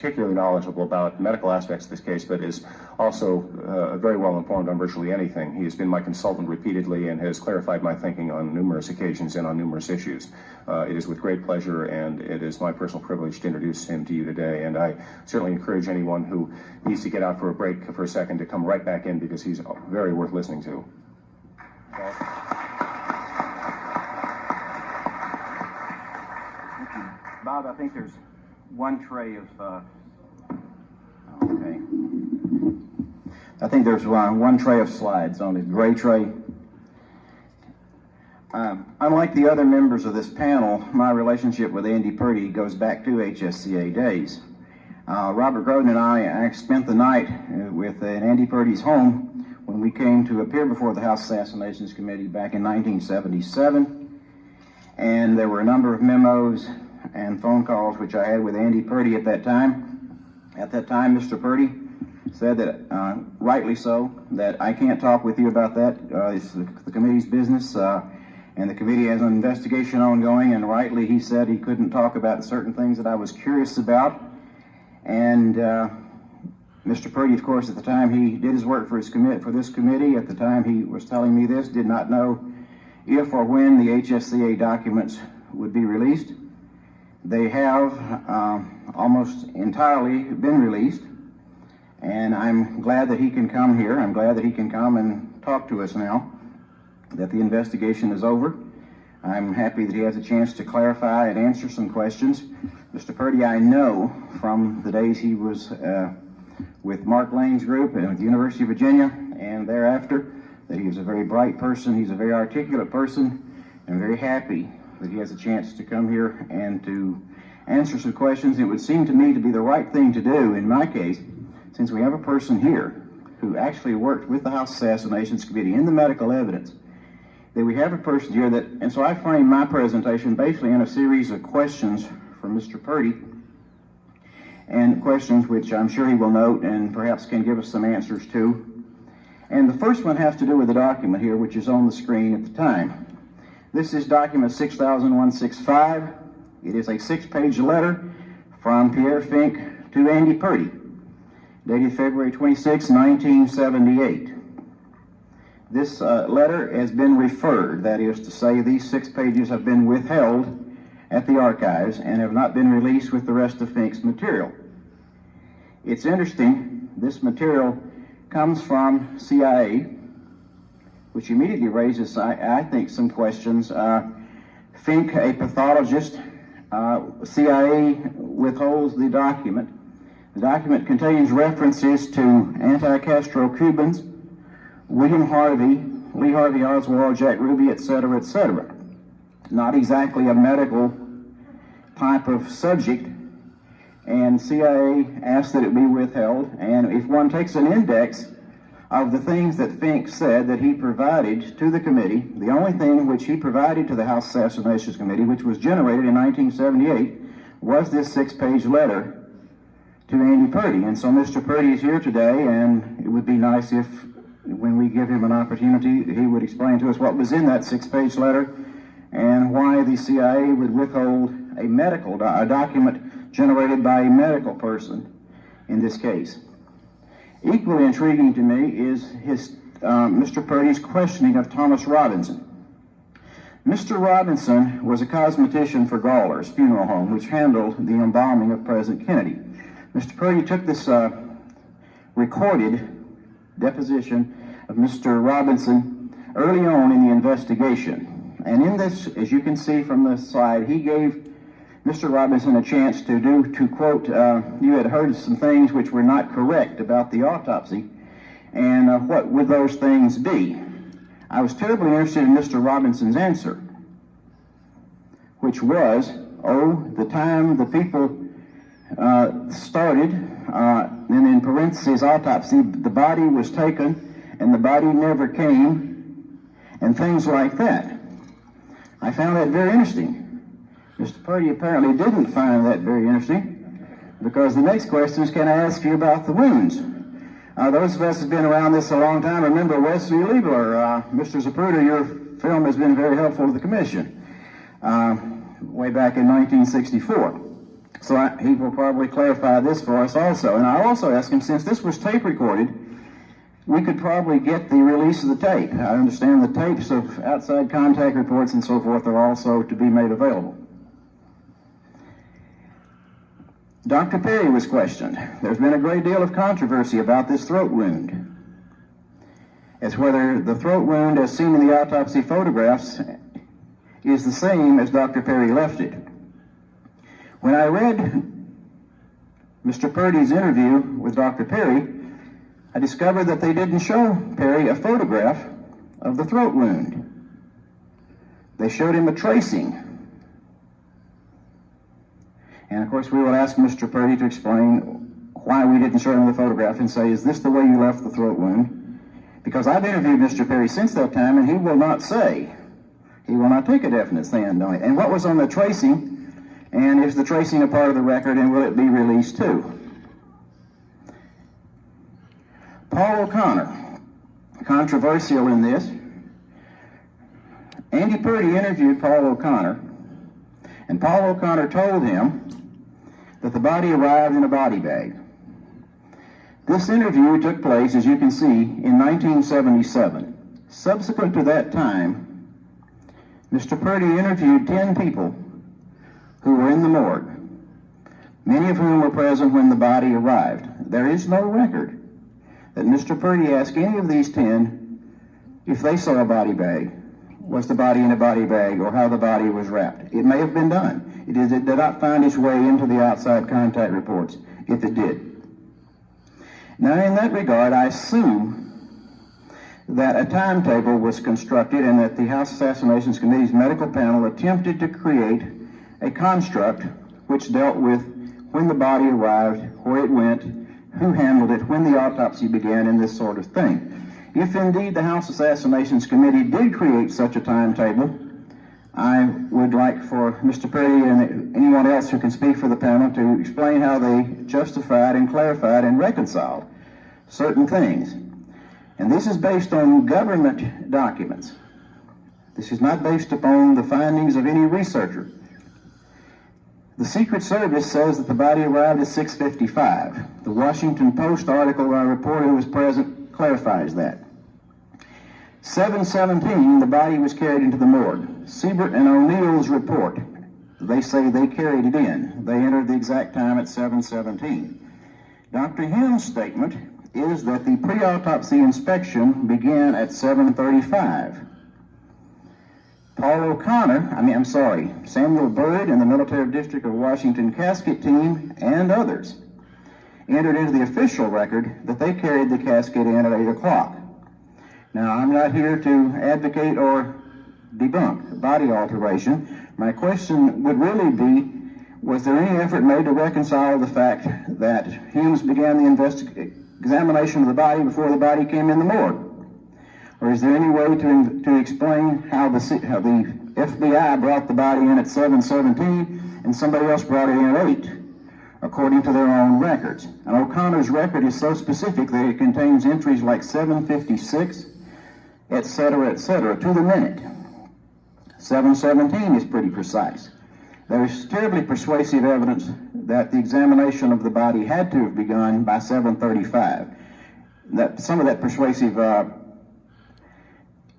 particularly knowledgeable about medical aspects of this case, but is also very well informed on virtually anything. He has been my consultant repeatedly and has clarified my thinking on numerous occasions and on numerous issues. It is with great pleasure, and it is my personal privilege to introduce him to you today. And I certainly encourage anyone who needs to get out for a break for a second to come right back in, because he's very worth listening to. Thank you. Bob, I think there's one tray of, okay. I think there's one tray of slides on it, gray tray. Unlike the other members of this panel, my relationship with Andy Purdy goes back to HSCA days. Robert Groden and I spent the night with Andy Purdy's home when we came to appear before the House Assassinations Committee back in 1977. And there were a number of memos and phone calls which I had with Andy Purdy at that time. At that time, Mr. Purdy said that, rightly so, that I can't talk with you about that. It's the committee's business, and the committee has an investigation ongoing, and rightly he said he couldn't talk about certain things that I was curious about. And Mr. Purdy, of course, at the time he did his work for this committee, at the time he was telling me this, did not know if or when the HSCA documents would be released. They have almost entirely been released, and I'm glad that he can come here. I'm glad that he can come and talk to us now that the investigation is over. I'm happy that he has a chance to clarify and answer some questions. Mr. Purdy, I know from the days he was with Mark Lane's group and at the University of Virginia and thereafter, that he was a very bright person, he's a very articulate person, and I'm very happy that he has a chance to come here and to answer some questions. It would seem to me to be the right thing to do in my case, since we have a person here who actually worked with the House Assassinations Committee in the medical evidence, that we have a person here that, and so I framed my presentation basically in a series of questions from Mr. Purdy, and questions which I'm sure he will note and perhaps can give us some answers to. And the first one has to do with the document here, which is on the screen at the time. This is document 6165. It is a 6-page letter from Pierre Fink to Andy Purdy, dated February 26, 1978. This letter has been referred, that is to say, these 6 pages have been withheld at the archives and have not been released with the rest of Fink's material. It's interesting, this material comes from CIA, which immediately raises, I think, some questions. Fink, a pathologist, CIA withholds the document. The document contains references to anti-Castro Cubans, William Harvey, Lee Harvey Oswald, Jack Ruby, etc., etc. Not exactly a medical type of subject, and CIA asked that it be withheld. And if one takes an index of the things that Fink said that he provided to the committee, the only thing which he provided to the House Assassinations Committee, which was generated in 1978, was this 6-page letter to Andy Purdy. And so Mr. Purdy is here today, and it would be nice if, when we give him an opportunity, he would explain to us what was in that 6-page letter and why the CIA would withhold a document generated by a medical person in this case. Equally intriguing to me is Mr. Purdy's questioning of Thomas Robinson. Mr. Robinson was a cosmetician for Gawler's funeral home, which handled the embalming of President Kennedy. Mr. Purdy took this recorded deposition of Mr. Robinson early on in the investigation. And in this, as you can see from the slide, he gave Mr. Robinson a chance to quote, you had heard some things which were not correct about the autopsy, and what would those things be? I was terribly interested in Mr. Robinson's answer, which was, the time the people started, and in parentheses, autopsy, the body was taken, and the body never came, and things like that. I found that very interesting. Mr. Purdy apparently didn't find that very interesting, because the next question is, can I ask you about the wounds? Those of us who have been around this a long time remember Wesley Liebler. Mr. Zapruder, your film has been very helpful to the commission way back in 1964. So he will probably clarify this for us also. And I also asked him, since this was tape recorded, we could probably get the release of the tape. I understand the tapes of outside contact reports and so forth are also to be made available. Dr. Perry was questioned. There's been a great deal of controversy about this throat wound, as whether the throat wound as seen in the autopsy photographs is the same as Dr. Perry left it. When I read Mr. Purdy's interview with Dr. Perry, I discovered that they didn't show Perry a photograph of the throat wound. They showed him a tracing. And of course we will ask Mr. Purdy to explain why we didn't show him the photograph and say, is this the way you left the throat wound? Because I've interviewed Mr. Perry since that time and he will not say, he will not take a definite stand on it. And what was on the tracing, and is the tracing a part of the record, and will it be released too? Paul O'Connor, controversial in this. Andy Purdy interviewed Paul O'Connor, and Paul O'Connor told him that the body arrived in a body bag. This interview took place, as you can see, in 1977. Subsequent to that time, Mr. Purdy interviewed 10 people who were in the morgue, many of whom were present when the body arrived. There is no record that Mr. Purdy asked any of these 10 if they saw a body bag, was the body in a body bag, or how the body was wrapped. It may have been done. It did not find its way into the outside contact reports, if it did. Now, in that regard, I assume that a timetable was constructed and that the House Assassinations Committee's medical panel attempted to create a construct which dealt with when the body arrived, where it went, who handled it, when the autopsy began, and this sort of thing. If indeed the House Assassinations Committee did create such a timetable, I would like for Mr. Purdy and anyone else who can speak for the panel to explain how they justified and clarified and reconciled certain things. And this is based on government documents. This is not based upon the findings of any researcher. The Secret Service says that the body arrived at 6:55. The Washington Post article I reported who was present clarifies that. 7:17, the body was carried into the morgue. Siebert and O'Neill's report, they say they carried it in. They entered the exact time at 7:17. Dr. Hume's statement is that the pre-autopsy inspection began at 7:35. Samuel Byrd and the Military District of Washington casket team and others entered into the official record that they carried the casket in at 8 o'clock. Now, I'm not here to advocate or debunk body alteration. My question would really be, was there any effort made to reconcile the fact that Humes began the examination of the body before the body came in the morgue? Or is there any way to explain how the FBI brought the body in at 7:17 and somebody else brought it in at 8, according to their own records? And O'Connor's record is so specific that it contains entries like 7:56, etc., to the minute. 7:17 is pretty precise. There is terribly persuasive evidence that the examination of the body had to have begun by 7:35. That some of that persuasive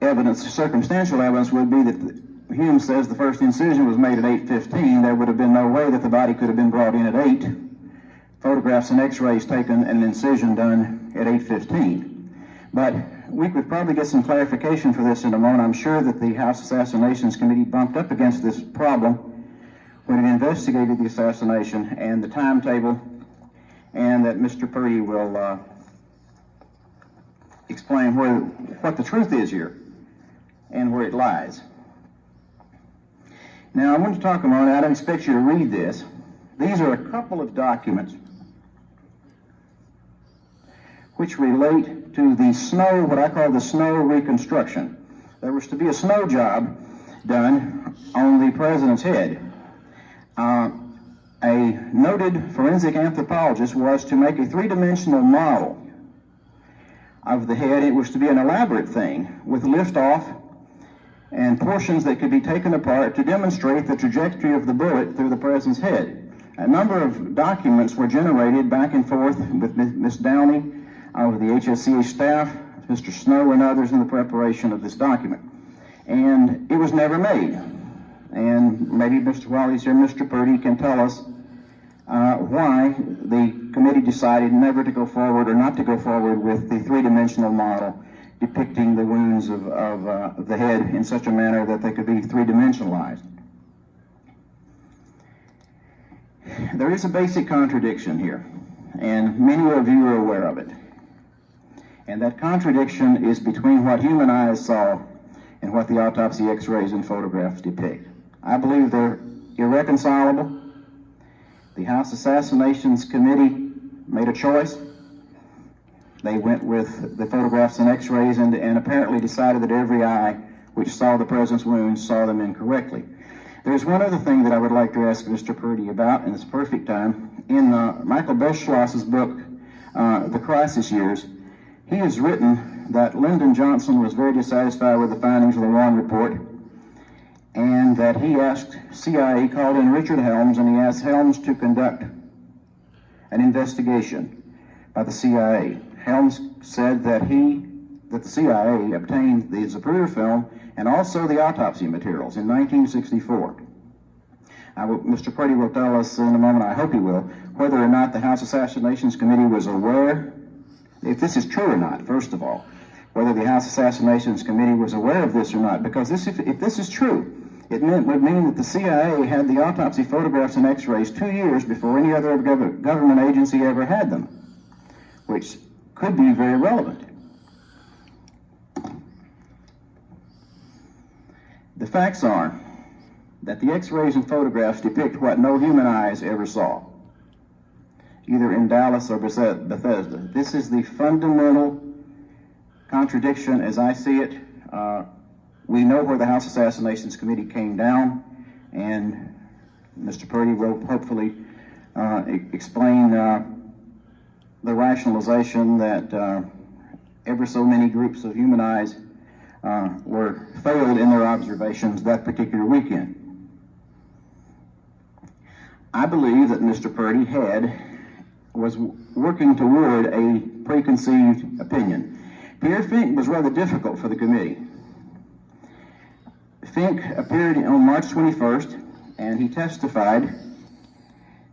evidence, circumstantial evidence, would be that Hume says the first incision was made at 8:15. There would have been no way that the body could have been brought in at 8. Photographs and x-rays taken and an incision done at 8:15. But we could probably get some clarification for this in a moment. I'm sure that the House Assassinations Committee bumped up against this problem when it investigated the assassination and the timetable, and that Mr. Purdy will explain what the truth is here and where it lies. Now, I want to talk a moment. I don't expect you to read this. These are a couple of documents which relate to the snow, what I call the snow reconstruction. There was to be a snow job done on the president's head. A noted forensic anthropologist was to make a three-dimensional model of the head. It was to be an elaborate thing with lift-off and portions that could be taken apart to demonstrate the trajectory of the bullet through the president's head. A number of documents were generated back and forth with Ms. Downey, with the HSCA staff, Mr. Snow, and others in the preparation of this document. And it was never made. And maybe Mr. Wallace or Mr. Purdy can tell us why the committee decided never to go forward or not to go forward with the three-dimensional model depicting the wounds of the head in such a manner that they could be three-dimensionalized. There is a basic contradiction here, and many of you are aware of it. And that contradiction is between what human eyes saw and what the autopsy x-rays and photographs depict. I believe they're irreconcilable. The House Assassinations Committee made a choice. They went with the photographs and x-rays and apparently decided that every eye which saw the President's wounds saw them incorrectly. There's one other thing that I would like to ask Mr. Purdy about, and it's perfect time. In Michael Beschloss's book, The Crisis Years, he has written that Lyndon Johnson was very dissatisfied with the findings of the Warren Report, and that he asked CIA, called in Richard Helms, and he asked Helms to conduct an investigation by the CIA. Helms said that the CIA obtained the Zapruder film and also the autopsy materials in 1964. Mr. Purdy will tell us in a moment, I hope he will, whether or not the House Assassinations Committee was aware, if this is true or not, first of all, whether the House Assassinations Committee was aware of this or not, because if this is true, it would mean that the CIA had the autopsy photographs and x-rays 2 years before any other government agency ever had them, which could be very relevant. The facts are that the x-rays and photographs depict what no human eyes ever saw, either in Dallas or Bethesda. This is the fundamental contradiction as I see it. We know where the House Assassinations Committee came down, and Mr. Purdy will hopefully explain the rationalization that ever so many groups of human eyes were failed in their observations that particular weekend. I believe that Mr. Purdy was working toward a preconceived opinion. Pierre Fink was rather difficult for the committee. Fink appeared on March 21st, and he testified.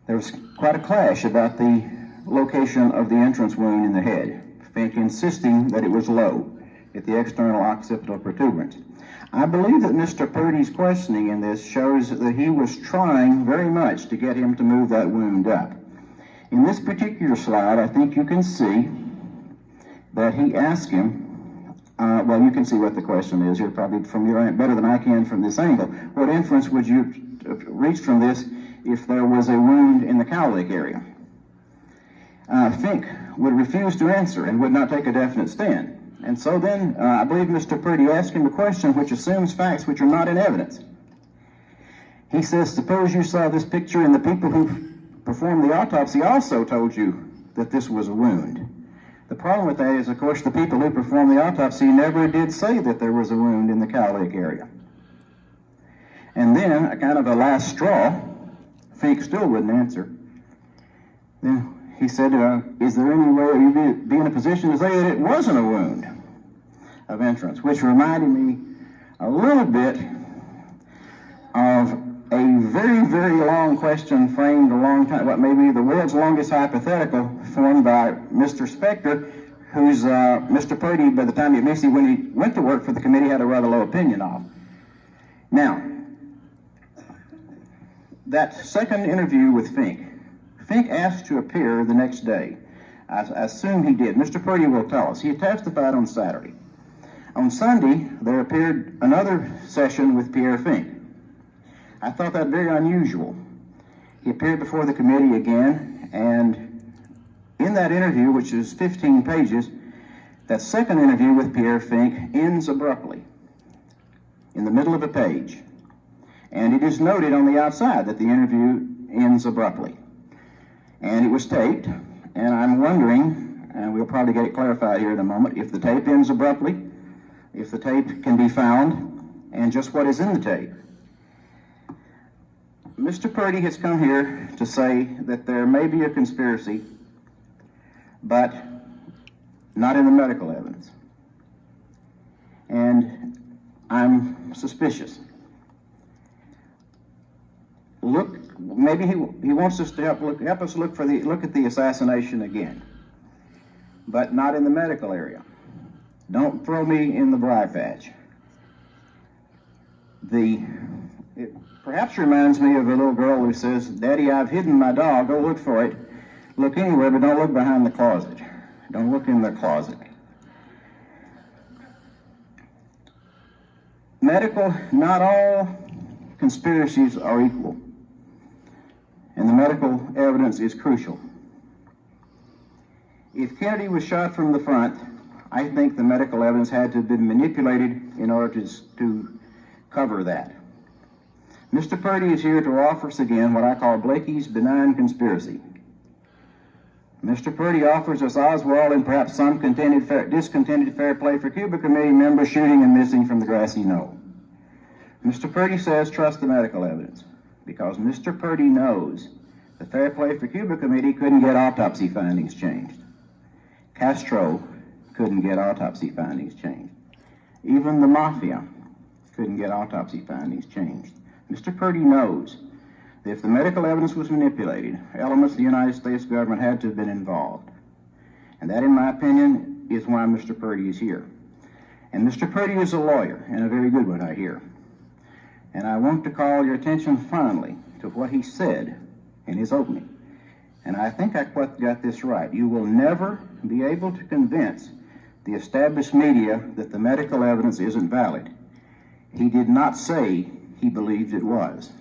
There was quite a clash about the location of the entrance wound in the head, Fink insisting that it was low at the external occipital protuberance. I believe that Mr. Purdy's questioning in this shows that he was trying very much to get him to move that wound up. In this particular slide, I think you can see that he asked him, well, you can see what the question is here probably from your end better than I can from this angle. What inference would you reach from this if there was a wound in the cowlick area? Fink would refuse to answer and would not take a definite stand. And so then I believe Mr. Purdy asked him a question which assumes facts which are not in evidence. He says, suppose you saw this picture and the people who performed the autopsy also told you that this was a wound. The problem with that is, of course, the people who performed the autopsy never did say that there was a wound in the cowlick area. And then, a kind of a last straw, Fink still wouldn't answer. Then he said, is there any way you'd be in a position to say that it wasn't a wound of entrance? Which reminded me a little bit of a very, very long question framed a long time, what may be the world's longest hypothetical, formed by Mr. Spector, who's Mr. Purdy, by the time he when he went to work for the committee, had a rather low opinion of. Now, that second interview with Fink asked to appear the next day. I assume he did. Mr. Purdy will tell us. He testified on Saturday. On Sunday, there appeared another session with Pierre Fink. I thought that very unusual. He appeared before the committee again, and in that interview, which is 15 pages, that second interview with Pierre Fink ends abruptly, in the middle of a page. And it is noted on the outside that the interview ends abruptly. And it was taped, and I'm wondering, and we'll probably get it clarified here in a moment, if the tape ends abruptly, if the tape can be found, and just what is in the tape. Mr. Purdy has come here to say that there may be a conspiracy, but not in the medical evidence. And I'm suspicious. Look, maybe he wants us to help us look at the assassination again, but not in the medical area. Don't throw me in the bribe patch. It perhaps reminds me of a little girl who says, "Daddy, I've hidden my doll. Go look for it. Look anywhere, but don't look behind the closet. Don't look in the closet." Not all conspiracies are equal, and the medical evidence is crucial. If Kennedy was shot from the front, I think the medical evidence had to have been manipulated in order to cover that. Mr. Purdy is here to offer us again what I call Blakey's benign conspiracy. Mr. Purdy offers us Oswald and perhaps some discontented Fair Play for Cuba Committee members shooting and missing from the grassy knoll. Mr. Purdy says trust the medical evidence, because Mr. Purdy knows the Fair Play for Cuba Committee couldn't get autopsy findings changed. Castro couldn't get autopsy findings changed. Even the Mafia couldn't get autopsy findings changed. Mr. Purdy knows that if the medical evidence was manipulated, elements of the United States government had to have been involved. And that, in my opinion, is why Mr. Purdy is here. And Mr. Purdy is a lawyer, and a very good one, I hear. And I want to call your attention finally to what he said in his opening. And I think I got this right. You will never be able to convince the established media that the medical evidence isn't valid. He did not say he believed it was.